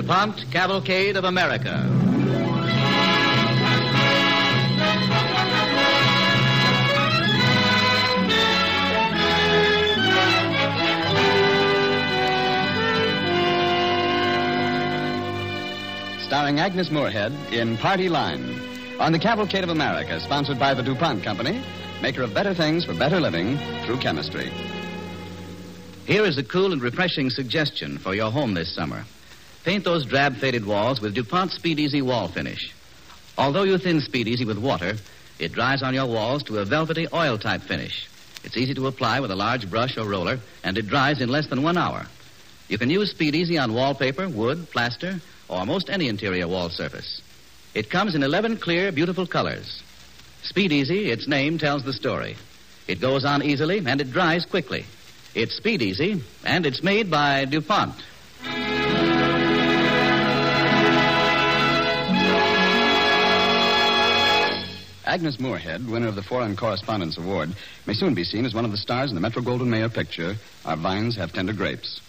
DuPont Cavalcade of America. Starring Agnes Moorehead in Party Line on the Cavalcade of America, sponsored by the DuPont Company, maker of better things for better living through chemistry. Here is a cool and refreshing suggestion for your home this summer. Paint those drab faded walls with DuPont Speed Easy Wall Finish. Although you thin Speed Easy with water, it dries on your walls to a velvety oil-type finish. It's easy to apply with a large brush or roller, and it dries in less than 1 hour. You can use Speed Easy on wallpaper, wood, plaster, or most any interior wall surface. It comes in 11 clear, beautiful colors. Speed Easy, its name tells the story. It goes on easily, and it dries quickly. It's Speed Easy, and it's made by DuPont. Agnes Moorehead, winner of the Foreign Correspondence Award, may soon be seen as one of the stars in the Metro-Goldwyn-Mayer picture, Our Vines Have Tender Grapes.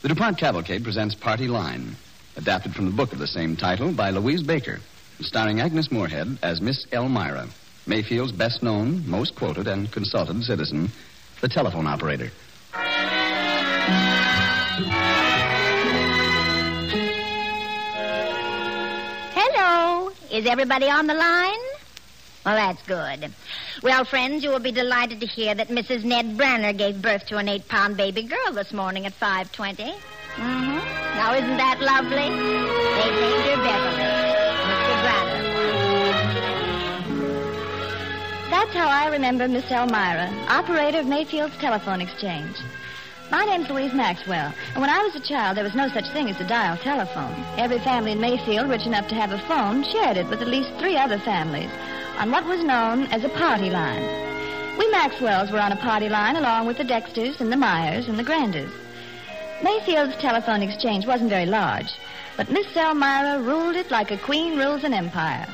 The DuPont Cavalcade presents Party Line, adapted from the book of the same title by Louise Baker, starring Agnes Moorehead as Miss Elmira, Mayfield's best-known, most quoted, and consulted citizen, the telephone operator. Hello. Is everybody on the line? Well, that's good. Well, friends, you will be delighted to hear that Mrs. Ned Branner gave birth to an 8-pound baby girl this morning at 5:20. Now, isn't that lovely? They named her Beverly. Mr. Branner. That's how I remember Miss Elmira, operator of Mayfield's telephone exchange. My name's Louise Maxwell, and when I was a child, there was no such thing as a dial telephone. Every family in Mayfield rich enough to have a phone shared it with at least 3 other families on what was known as a party line. We Maxwells were on a party line along with the Dexters and the Myers and the Granders. Mayfield's telephone exchange wasn't very large, but Miss Elmira ruled it like a queen rules an empire.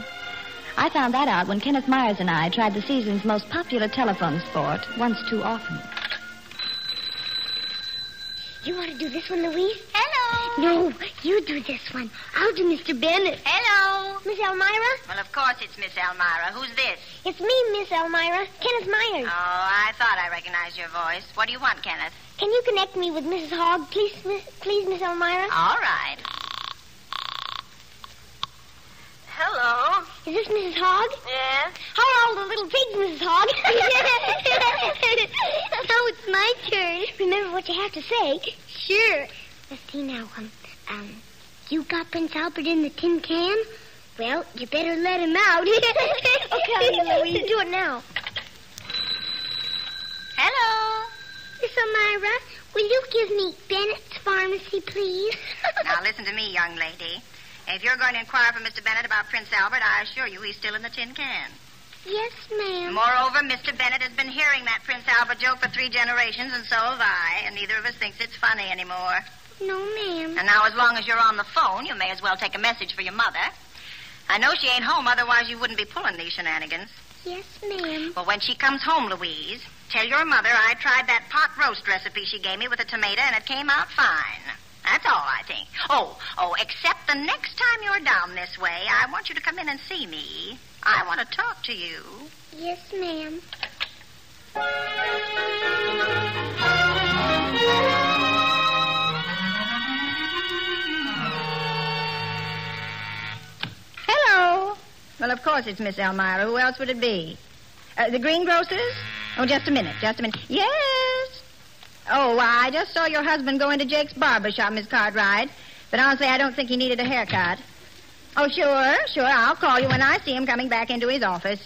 I found that out when Kenneth Myers and I tried the season's most popular telephone sport once too often. You want to do this one, Louise? Hello. No, you do this one. I'll do Mr. Bennett. Hello. Miss Elmira? Well, of course it's Miss Elmira. Who's this? It's me, Miss Elmira. Kenneth Myers. Oh, I thought I recognized your voice. What do you want, Kenneth? Can you connect me with Mrs. Hogg, please, Miss Elmira? All right. Hello. Is this Mrs. Hogg? Yes. How are all the little pigs, Mrs. Hogg? Now it's my turn. Remember what you have to say. Sure. Let's see now. You got Prince Albert in the tin can? Well, you better let him out. Okay, Louise, do it now. Hello. Miss Elmira, will you give me Bennett's Pharmacy, please? Now, listen to me, young lady. If you're going to inquire for Mr. Bennett about Prince Albert, I assure you he's still in the tin can. Yes, ma'am. Moreover, Mr. Bennett has been hearing that Prince Albert joke for 3 generations, and so have I, and neither of us thinks it's funny anymore. No, ma'am. And now, as long as you're on the phone, you may as well take a message for your mother. I know she ain't home, otherwise you wouldn't be pulling these shenanigans. Yes, ma'am. Well, when she comes home, Louise, tell your mother I tried that pot roast recipe she gave me with a tomato, and it came out fine. That's all, I think. Oh, except the next time you're down this way, I want you to come in and see me. I want to talk to you. Yes, ma'am. Hello. Well, of course it's Miss Elmira. Who else would it be? The greengrocers? Oh, just a minute. Yes. Oh, I just saw your husband go into Jake's barber shop, Miss Cartwright. But honestly, I don't think he needed a haircut. Oh, sure. I'll call you when I see him coming back into his office.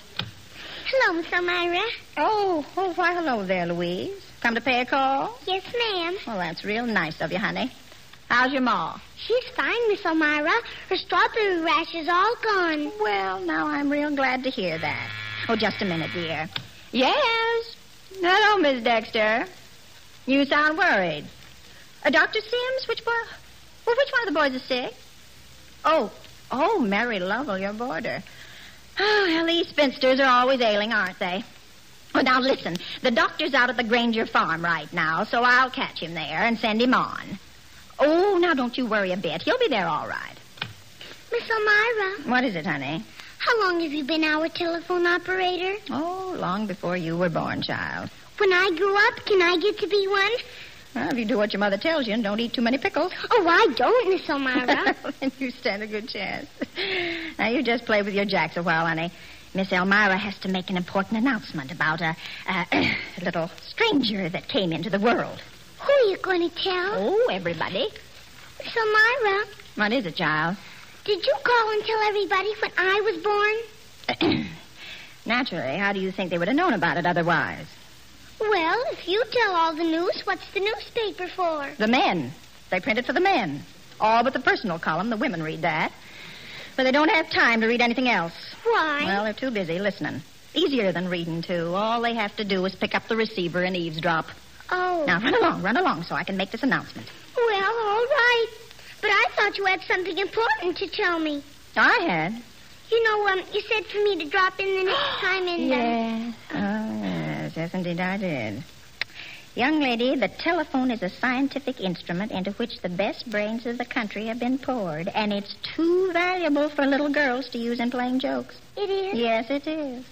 Hello, Miss Elmira. Oh, why, hello there, Louise. Come to pay a call? Yes, ma'am. Well, that's real nice of you, honey. How's your ma? She's fine, Miss Elmira. Her strawberry rash is all gone. Well, now I'm real glad to hear that. Oh, just a minute, dear. Yes. Hello, Miss Dexter. You sound worried. Dr. Sims, which one? Well, which one of the boys is sick? Oh, Mary Lovell, your boarder. Oh, well, these spinsters are always ailing, aren't they? Well, now, listen. The doctor's out at the Granger farm right now, so I'll catch him there and send him on. Oh, now don't you worry a bit. He'll be there all right. Miss Elmira. What is it, honey? How long have you been our telephone operator? Oh, long before you were born, child. When I grow up, can I get to be one? Well, if you do what your mother tells you and don't eat too many pickles. Oh, I don't, Miss Elmira. Then you stand a good chance. Now, you just play with your jacks a while, honey. Miss Elmira has to make an important announcement about a little stranger that came into the world. Who are you going to tell? Oh, everybody. Miss Elmira. What is it, child? Did you call and tell everybody when I was born? Naturally. How do you think they would have known about it otherwise? Well, if you tell all the news, what's the newspaper for? The men. They print it for the men. All but the personal column. The women read that. But they don't have time to read anything else. Why? Well, they're too busy listening. Easier than reading, too. All they have to do is pick up the receiver and eavesdrop. Oh. Now, run along so I can make this announcement. Well, all right. But I thought you had something important to tell me. I had. You know, you said for me to drop in the next time and... Yes. Yes, indeed I did. Young lady, the telephone is a scientific instrument into which the best brains of the country have been poured, and it's too valuable for little girls to use in playing jokes. It is? Yes, it is.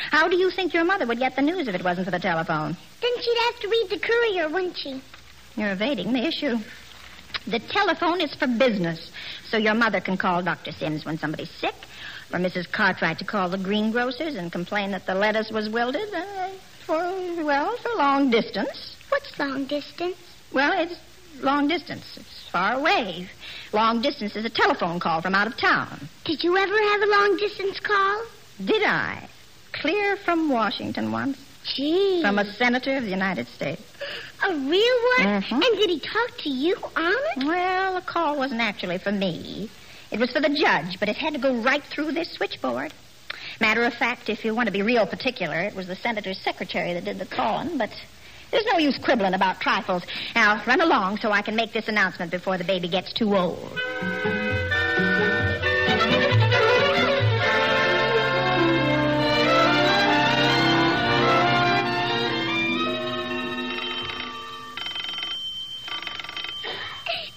How do you think your mother would get the news if it wasn't for the telephone? Then she'd have to read the Courier, wouldn't she? You're evading the issue. The telephone is for business, so your mother can call Dr. Sims when somebody's sick, or Mrs. Cartwright to call the greengrocers and complain that the lettuce was wilted, for long distance. What's long distance? Well, it's long distance. It's far away. Long distance is a telephone call from out of town. Did you ever have a long distance call? Did I? Clear from Washington once. Gee. From a senator of the United States. A real one? Mm-hmm. And did he talk to you on it? Well, the call wasn't actually for me. It was for the judge, but it had to go right through this switchboard. Matter of fact, if you want to be real particular, it was the senator's secretary that did the calling, but there's no use quibbling about trifles. Now, run along so I can make this announcement before the baby gets too old.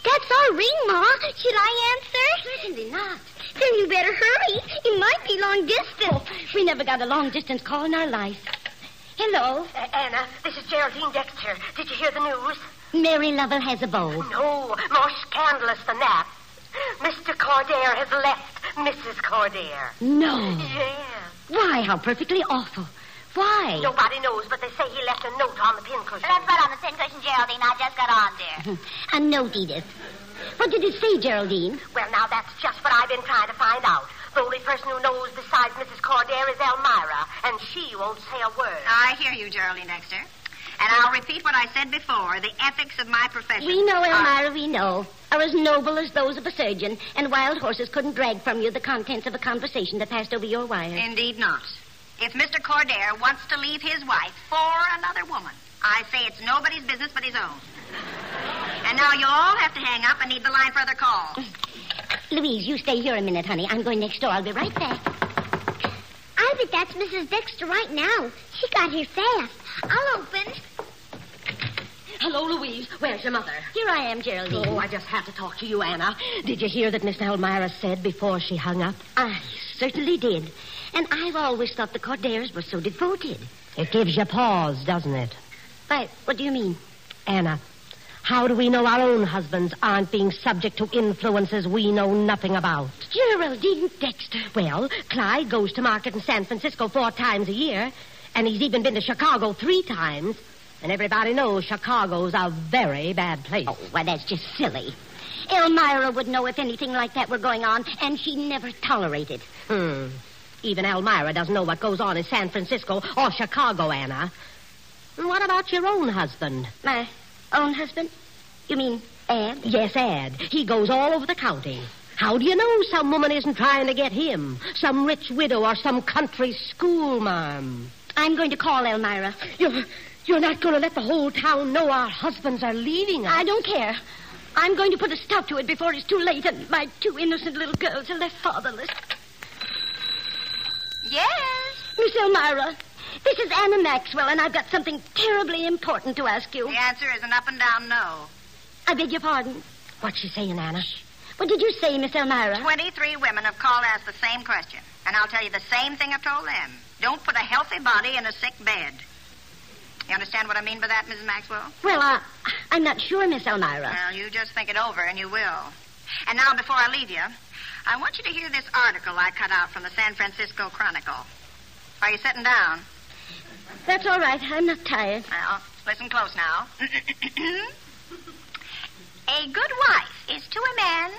That's our ring, Ma. Should I answer? Certainly not. Then you better hurry. It might be long distance. Oh, we never got a long-distance call in our life. Hello. Anna, this is Geraldine Dexter. Did you hear the news? Mary Lovell has a beau. No, more scandalous than that. Mr. Cordair has left Mrs. Cordair. No. Yes. Why, how perfectly awful. Why? Nobody knows, but they say he left a note on the pincushion. That's right on the pincushion, Geraldine. I just got on there. A note, Edith. What did it say, Geraldine? Well, now, that's just what I've been trying to find out. The only person who knows besides Mrs. Cordair is Elmira, and she won't say a word. I hear you, Geraldine Dexter. And I'll repeat what I said before. The ethics of my profession. We know, Elmira, we know. Are as noble as those of a surgeon, and wild horses couldn't drag from you the contents of a conversation that passed over your wire. Indeed not. If Mr. Cordair wants to leave his wife for another woman, I say it's nobody's business but his own. And now you'll all have to hang up and need the line for other calls. Louise, you stay here a minute, honey. I'm going next door. I'll be right back. I bet that's Mrs. Dexter right now. She got here fast. I'll open. Hello, Louise. Where's your mother? Here I am, Geraldine. Oh, I just have to talk to you, Anna. Did you hear that Miss Elmira said before she hung up? I certainly did. And I've always thought the Cordairs were so devoted. It gives you pause, doesn't it? Why, what do you mean? Anna, how do we know our own husbands aren't being subject to influences we know nothing about? Geraldine Dexter. Well, Clyde goes to market in San Francisco 4 times a year, and he's even been to Chicago 3 times. And everybody knows Chicago's a very bad place. Oh, well, that's just silly. Elmira would know if anything like that were going on, and she never tolerated. Even Elmira doesn't know what goes on in San Francisco or Chicago, Anna. What about your own husband? My own husband? You mean Ed? Yes, Ed. He goes all over the county. How do you know some woman isn't trying to get him? Some rich widow or some country schoolmarm? I'm going to call Elmira. You're not going to let the whole town know our husbands are leaving us? I don't care. I'm going to put a stop to it before it's too late and my 2 innocent little girls are left fatherless. Yes? Miss Elmira, this is Anna Maxwell, and I've got something terribly important to ask you. The answer is an up and down no. I beg your pardon. What's she saying, Anna? What did you say, Miss Elmira? 23 women have called asked the same question. And I'll tell you the same thing I've told them. Don't put a healthy body in a sick bed. You understand what I mean by that, Mrs. Maxwell? Well, I'm not sure, Miss Elmira. Well, you just think it over, and you will. And now, before I leave you, I want you to hear this article I cut out from the San Francisco Chronicle. Are you sitting down? That's all right. I'm not tired. Well, listen close now. A good wife is to a man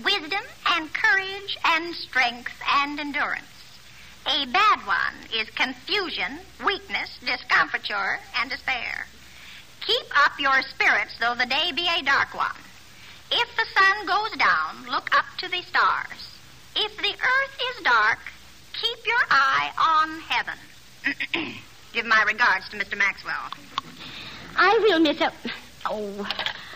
wisdom and courage and strength and endurance. A bad one is confusion, weakness, discomfiture, and despair. Keep up your spirits, though the day be a dark one. If the sun goes down, look up to the stars. If the earth is dark, keep your eye on heaven. Give my regards to Mr. Maxwell. I will, Miss Oh,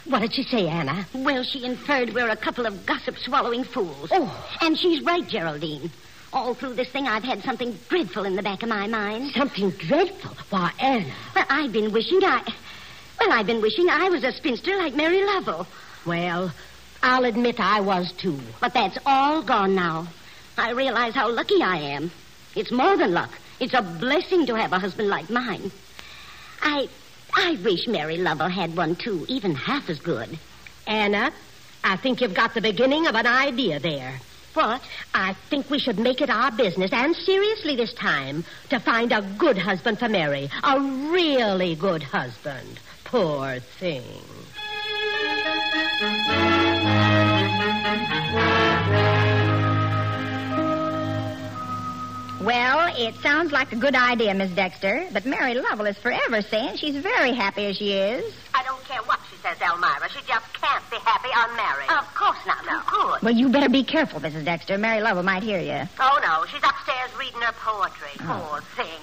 what did she say, Anna? Well, she inferred we're a couple of gossip-swallowing fools. Oh. And she's right, Geraldine. All through this thing, I've had something dreadful in the back of my mind. Something dreadful? Why, Anna. Well, I've been wishing I was a spinster like Mary Lovell. Well, I'll admit I was, too. But that's all gone now. I realize how lucky I am. It's more than luck. It's a blessing to have a husband like mine. I wish Mary Lovell had one, too, even half as good. Anna, I think you've got the beginning of an idea there. What? I think we should make it our business, and seriously this time, to find a good husband for Mary. A really good husband. Poor thing. Well, it sounds like a good idea, Miss Dexter, but Mary Lovell is forever saying she's very happy as she is. I don't care what she says, Elmira. She just can't be happy unmarried. Of course not. No. Good. Well, you better be careful, Mrs. Dexter. Mary Lovell might hear you. Oh, no. She's upstairs reading her poetry. Poor thing.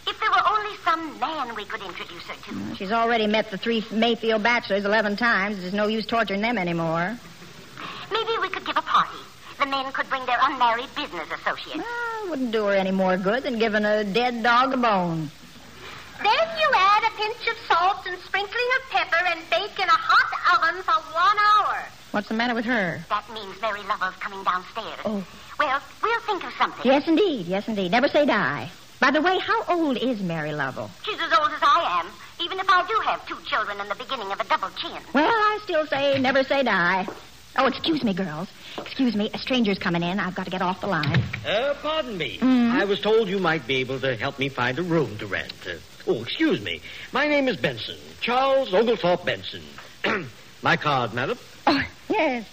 If there were only some man we could introduce her to. She's already met the 3 Mayfield bachelors 11 times. There's no use torturing them anymore. Maybe we could give a party. The men could bring their unmarried business associates. Well, wouldn't do her any more good than giving a dead dog a bone. Then you add a pinch of salt and sprinkling of pepper and bake in a hot oven for 1 hour. What's the matter with her? That means Mary Lovell's coming downstairs. Oh. Well, we'll think of something. Yes, indeed. Yes, indeed. Never say die. By the way, how old is Mary Lovell? She's as old as I am, even if I do have 2 children and the beginning of a double chin. Well, I still say never say die. Oh, excuse me, girls. Excuse me. A stranger's coming in. I've got to get off the line. Pardon me. Mm-hmm. I was told you might be able to help me find a room to rent. Excuse me. My name is Benson. Charles Oglethorpe Benson. My card, madam. Oh, yes.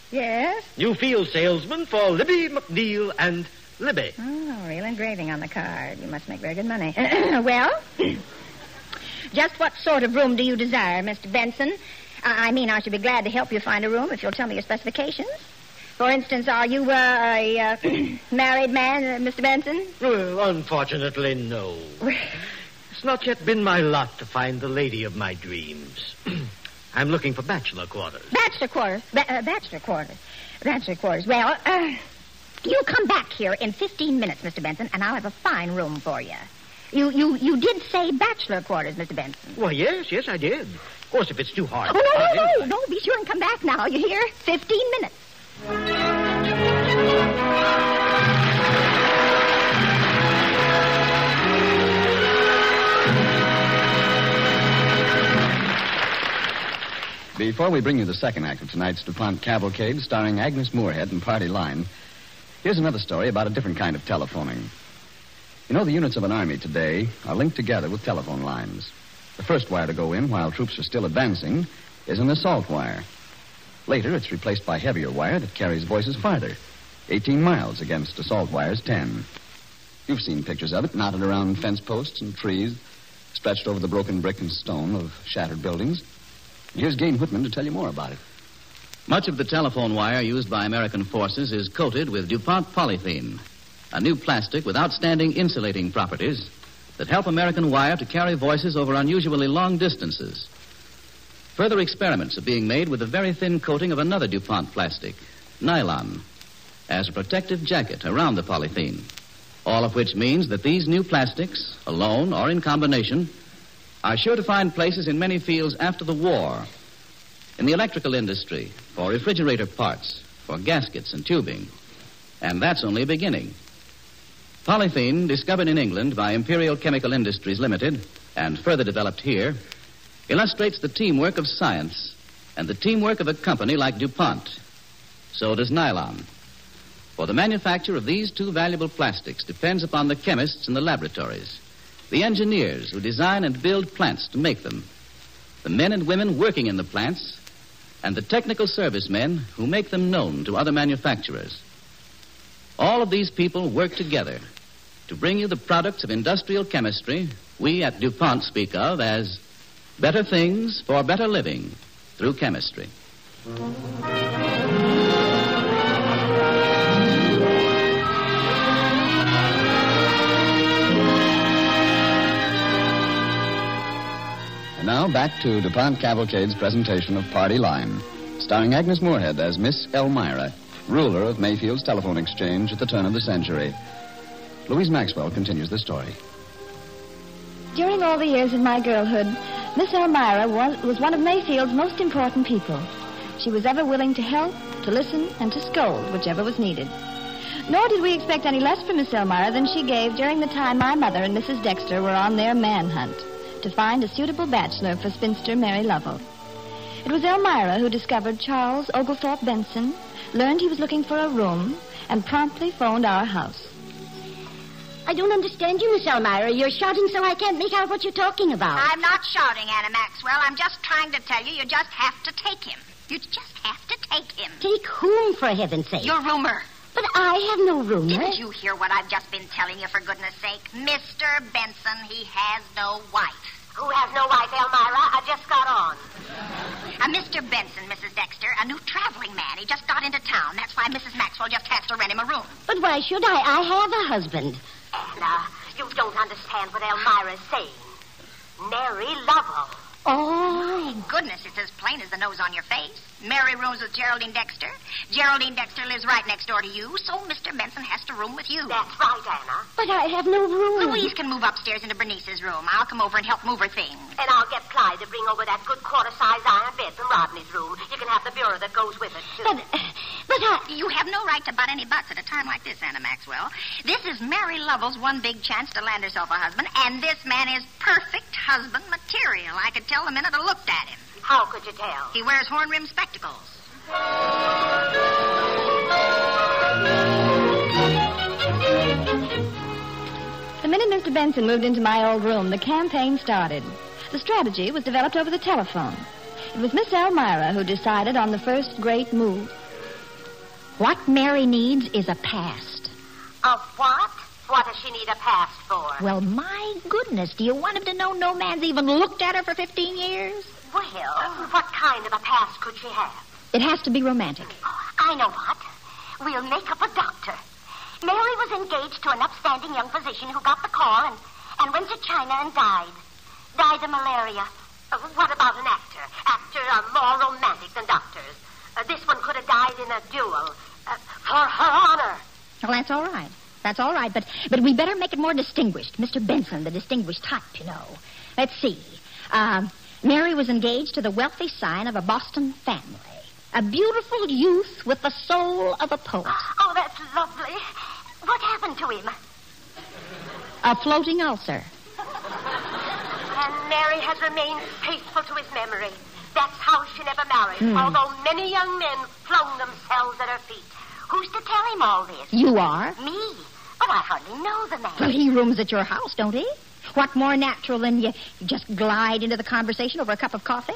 New field salesman for Libby, McNeil, and Libby. Oh, real engraving on the card. You must make very good money. Well, just what sort of room do you desire, Mr. Benson? I should be glad to help you find a room if you'll tell me your specifications. For instance, are you a married man, Mr. Benson? Unfortunately, no. It's not yet been my lot to find the lady of my dreams. I'm looking for bachelor quarters. Bachelor quarters? Bachelor quarters. Well, you come back here in 15 minutes, Mr. Benson, and I'll have a fine room for you. You did say bachelor quarters, Mr. Benson. Well, yes, I did. Of course, if it's too hard. Oh, no. Be sure and come back now. You hear? 15 minutes. Before we bring you the second act of tonight's DuPont Cavalcade, starring Agnes Moorehead and Party Line, here's another story about a different kind of telephoning. You know, the units of an army today are linked together with telephone lines. The first wire to go in while troops are still advancing is an assault wire. Later, it's replaced by heavier wire that carries voices farther, 18 miles against assault wires 10. You've seen pictures of it, knotted around fence posts and trees, stretched over the broken brick and stone of shattered buildings. Here's Gain Whitman to tell you more about it. Much of the telephone wire used by American forces is coated with DuPont polythene, a new plastic with outstanding insulating properties that help American wire to carry voices over unusually long distances. Further experiments are being made with a very thin coating of another DuPont plastic, nylon, as a protective jacket around the polythene, all of which means that these new plastics, alone or in combination, are sure to find places in many fields after the war, in the electrical industry, for refrigerator parts, for gaskets and tubing. And that's only a beginning. Polythene, discovered in England by Imperial Chemical Industries Limited and further developed here, illustrates the teamwork of science and the teamwork of a company like DuPont. So does nylon. For the manufacture of these two valuable plastics depends upon the chemists in the laboratories, the engineers who design and build plants to make them, the men and women working in the plants, and the technical servicemen who make them known to other manufacturers. All of these people work together to bring you the products of industrial chemistry we at DuPont speak of as better things for better living through chemistry. And now back to DuPont Cavalcade's presentation of Party Line, starring Agnes Moorehead as Miss Elmira, ruler of Mayfield's telephone exchange at the turn of the century. Louise Maxwell continues the story. During all the years of my girlhood, Miss Elmira was one of Mayfield's most important people. She was ever willing to help, to listen, and to scold, whichever was needed. Nor did we expect any less from Miss Elmira than she gave during the time my mother and Mrs. Dexter were on their manhunt to find a suitable bachelor for spinster Mary Lovell. It was Elmira who discovered Charles Oglethorpe Benson, learned he was looking for a room, and promptly phoned our house. I don't understand you, Miss Elmira. You're shouting so I can't make out what you're talking about. I'm not shouting, Anna Maxwell. I'm just trying to tell you just have to take him. You just have to take him. Take whom, for heaven's sake? Your roomer. But I have no room. Didn't you hear what I've just been telling you, for goodness sake? Mr. Benson, he has no wife. Who has no wife, Elmira? I just got on. Mr. Benson, Mrs. Dexter, a new traveling man. He just got into town. That's why Mrs. Maxwell just has to rent him a room. But why should I? I have a husband. Anna, you don't understand what Elmira's saying. Mary Lovell. Oh, goodness, it's as plain as the nose on your face. Mary rooms with Geraldine Dexter. Geraldine Dexter lives right next door to you, so Mr. Benson has to room with you. That's right, Anna. But I have no room. Louise can move upstairs into Bernice's room. I'll come over and help move her things. And I'll get Clyde to bring over that good quarter-size iron bed from Rodney's room. You can have the bureau that goes with it, too. You have no right to butt any butts at a time like this, Anna Maxwell. This is Mary Lovell's one big chance to land herself a husband, and this man is perfect husband material. I could tell the minute I looked at him. How could you tell? He wears horn-rimmed spectacles. The minute Mr. Benson moved into my old room, the campaign started. The strategy was developed over the telephone. It was Miss Elmira who decided on the first great move. What Mary needs is a past. A what? What does she need a past for? Well, my goodness, do you want him to know no man's even looked at her for 15 years? Well, what kind of a past could she have? It has to be romantic. Oh, I know what. We'll make up a doctor. Mary was engaged to an upstanding young physician who got the call and went to China and died. Died of malaria. What about an actor? Actors are more romantic than doctors. This one could have died in a duel. For her honor. Well, that's all right. That's all right, but we better make it more distinguished. Mr. Benson, the distinguished type, you know. Let's see. Mary was engaged to the wealthy scion of a Boston family. A beautiful youth with the soul of a poet. Oh, that's lovely. What happened to him? A floating ulcer. And Mary has remained faithful to his memory. That's how she never married, although many young men flung themselves at her feet. Who's to tell him all this? You are. Me? But I hardly know the man. Well, he rooms at your house, don't he? What more natural than you just glide into the conversation over a cup of coffee?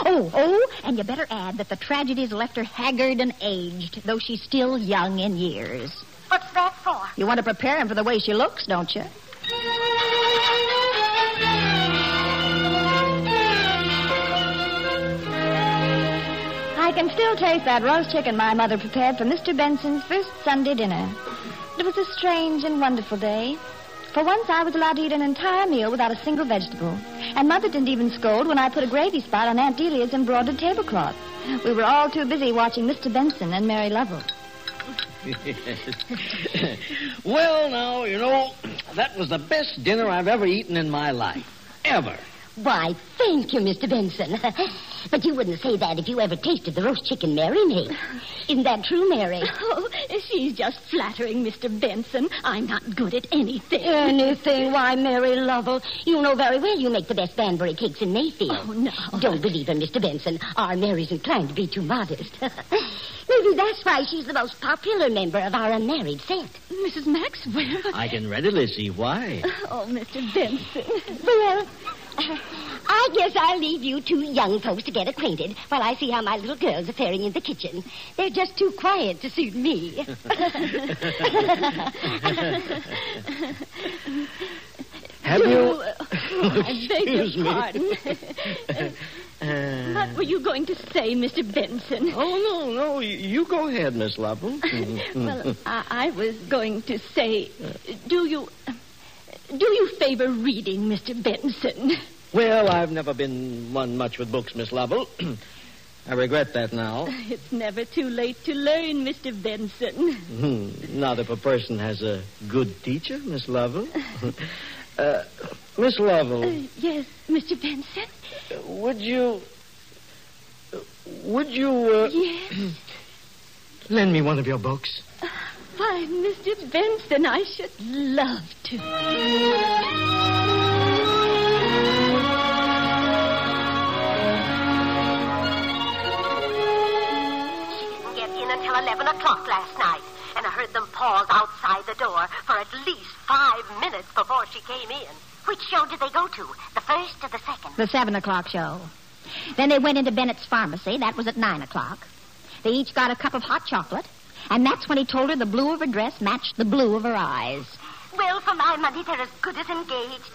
Oh, and you better add that the tragedies left her haggard and aged, though she's still young in years. What's that for? You want to prepare him for the way she looks, don't you? I can still taste that roast chicken my mother prepared for Mr. Benson's first Sunday dinner. It was a strange and wonderful day. For once, I was allowed to eat an entire meal without a single vegetable. And Mother didn't even scold when I put a gravy spot on Aunt Delia's embroidered tablecloth. We were all too busy watching Mr. Benson and Mary Lovell. Well, now, that was the best dinner I've ever eaten in my life. Ever. Why, thank you, Mr. Benson. But you wouldn't say that if you ever tasted the roast chicken Mary made. Isn't that true, Mary? Oh, she's just flattering Mr. Benson. I'm not good at anything. Anything? Why, Mary Lovell, you know very well you make the best Banbury cakes in Mayfield. Oh, no. Don't believe her, Mr. Benson. Our Mary's inclined to be too modest. Maybe that's why she's the most popular member of our unmarried set. Mrs. Maxwell. I can readily see why. Oh, Mr. Benson. Well, I guess I'll leave you two young folks to get acquainted while I see how my little girls are faring in the kitchen. They're just too quiet to suit me. Have you... I beg your Excuse me. pardon. What were you going to say, Mr. Benson? Oh, no. You go ahead, Miss Lovell. Well, I was going to say, do you favor reading, Mr. Benson? Well, I've never been one much with books, Miss Lovell. I regret that now. It's never too late to learn, Mr. Benson. Not if a person has a good teacher, Miss Lovell. Miss Lovell. Yes, Mr. Benson? Would you... Yes. lend me one of your books? Why, Mr. Benson, I should love to. She didn't get in until 11 o'clock last night, and I heard them pause outside the door for at least 5 minutes before she came in. Which show did they go to? The first or the second? The 7 o'clock show. Then they went into Bennett's pharmacy. That was at 9 o'clock. They each got a cup of hot chocolate, and that's when he told her the blue of her dress matched the blue of her eyes. Well, for my money, they're as good as engaged.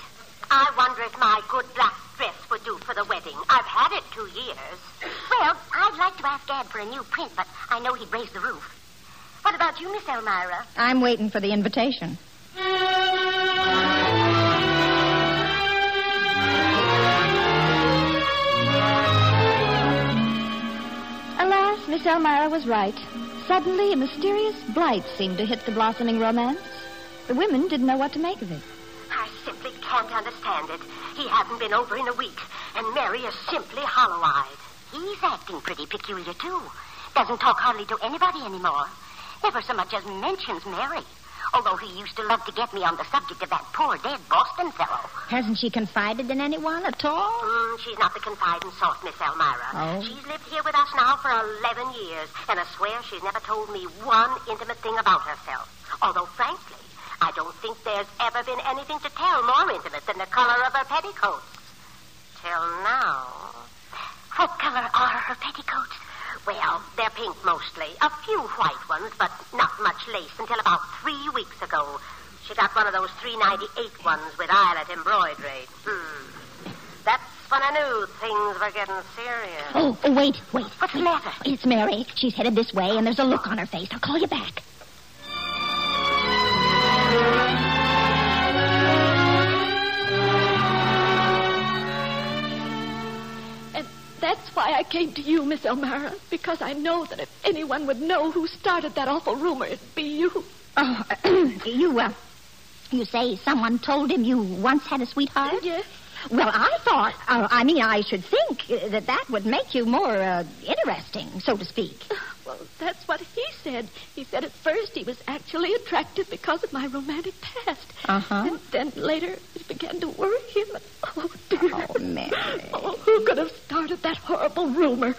I wonder if my good black dress would do for the wedding. I've had it 2 years. Well, I'd like to ask Dad for a new print, but I know he'd raise the roof. What about you, Miss Elmira? I'm waiting for the invitation. Alas, Miss Elmira was right. Suddenly, a mysterious blight seemed to hit the blossoming romance. The women didn't know what to make of it. I simply can't understand it. He hasn't been over in a week, and Mary is simply hollow-eyed. He's acting pretty peculiar, too. Doesn't talk hardly to anybody anymore. Never so much as mentions Mary. Although he used to love to get me on the subject of that poor dead Boston fellow. Hasn't she confided in anyone at all? She's not the confiding sort, Miss Elmira. Oh. She's lived here with us now for 11 years, and I swear she's never told me one intimate thing about herself. Although, frankly, I don't think there's ever been anything to tell more intimate than the color of her petticoats. Till now. What color are her petticoats? Well, they're pink mostly. A few white ones, but not much lace until about 3 weeks ago. She got one of those $3.98 ones with eyelet embroidery. That's when I knew things were getting serious. Oh, wait. What's the matter? It's Mary. She's headed this way, and there's a look on her face. I'll call you back. That's why I came to you, Miss Elmira, because I know that if anyone would know who started that awful rumor, it'd be you. Oh, you say someone told him you once had a sweetheart? Yes. Well, I thought, I should think that would make you more interesting, so to speak. Well, that's what he said. He said at first he was actually attractive because of my romantic past. Uh-huh. And then later it began to worry him. Oh, dear. Oh, Mary. Oh, who could have started that horrible rumor?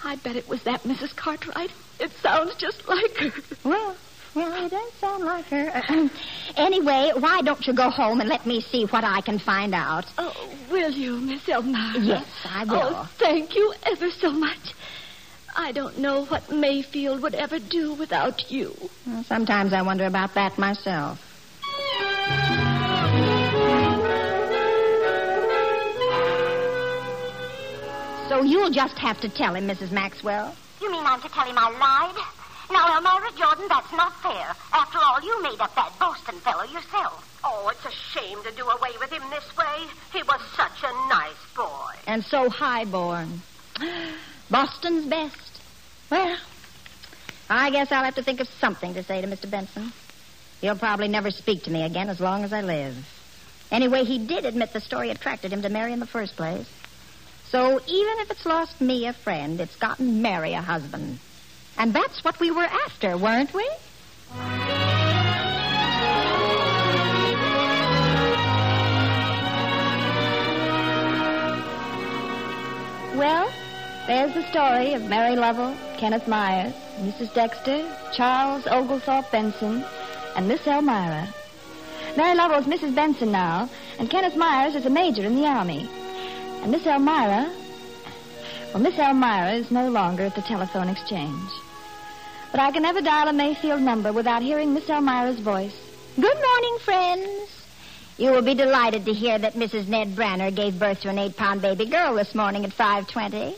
I bet it was that Mrs. Cartwright. It sounds just like her. Well, it does sound like her. Anyway, why don't you go home and let me see what I can find out? Oh, will you, Miss Elmira? Yes, I will. Oh, thank you ever so much. I don't know what Mayfield would ever do without you. Well, sometimes I wonder about that myself. So you'll just have to tell him, Mrs. Maxwell. You mean I'm to tell him I lied? Now, Elmira Jordan, that's not fair. After all, you made up that Boston fellow yourself. Oh, it's a shame to do away with him this way. He was such a nice boy. And so highborn. Boston's best. Well, I guess I'll have to think of something to say to Mr. Benson. He'll probably never speak to me again as long as I live. Anyway, he did admit the story attracted him to Mary in the first place. So even if it's lost me a friend, it's gotten Mary a husband. And that's what we were after, weren't we? Well, there's the story of Mary Lovell, Kenneth Myers, Mrs. Dexter, Charles Oglethorpe Benson, and Miss Elmira. Mary Lovell's Mrs. Benson now, and Kenneth Myers is a major in the Army. And Miss Elmira, well, Miss Elmira is no longer at the telephone exchange. But I can never dial a Mayfield number without hearing Miss Elmira's voice. Good morning, friends. You will be delighted to hear that Mrs. Ned Branner gave birth to an 8-pound baby girl this morning at 5:20.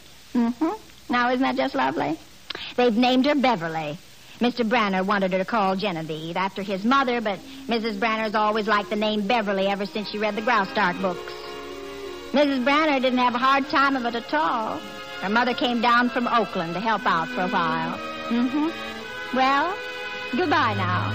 Now, isn't that just lovely? They've named her Beverly. Mr. Branner wanted her to call Genevieve after his mother, but Mrs. Branner's always liked the name Beverly ever since she read the Graustark books. Mrs. Branner didn't have a hard time of it at all. Her mother came down from Oakland to help out for a while. Well, goodbye now.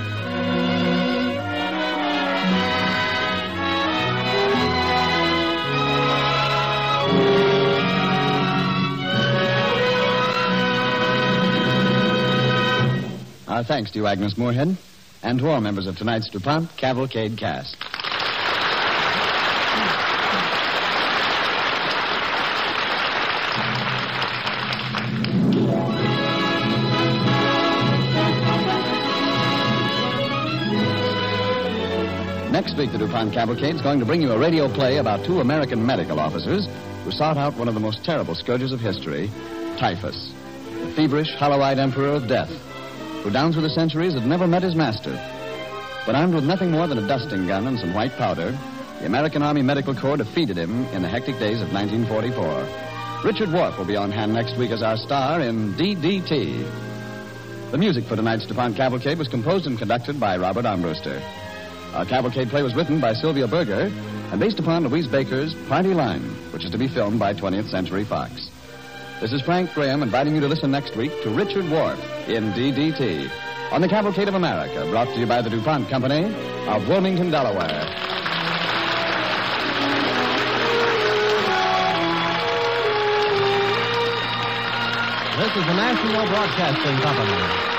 Our thanks to you, Agnes Moorehead, and to all members of tonight's DuPont Cavalcade cast. Next week, the DuPont Cavalcade is going to bring you a radio play about 2 American medical officers who sought out one of the most terrible scourges of history, typhus, the feverish, hollow-eyed emperor of death, who down through the centuries had never met his master. But armed with nothing more than a dusting gun and some white powder, the American Army Medical Corps defeated him in the hectic days of 1944. Richard Wharf will be on hand next week as our star in DDT. The music for tonight's DuPont Cavalcade was composed and conducted by Robert Armbruster. Our cavalcade play was written by Sylvia Berger and based upon Louise Baker's Party Line, which is to be filmed by 20th Century Fox. This is Frank Graham inviting you to listen next week to Richard Wharf in DDT on the Cavalcade of America, brought to you by the DuPont Company of Wilmington, Delaware. This is the National Broadcasting Company.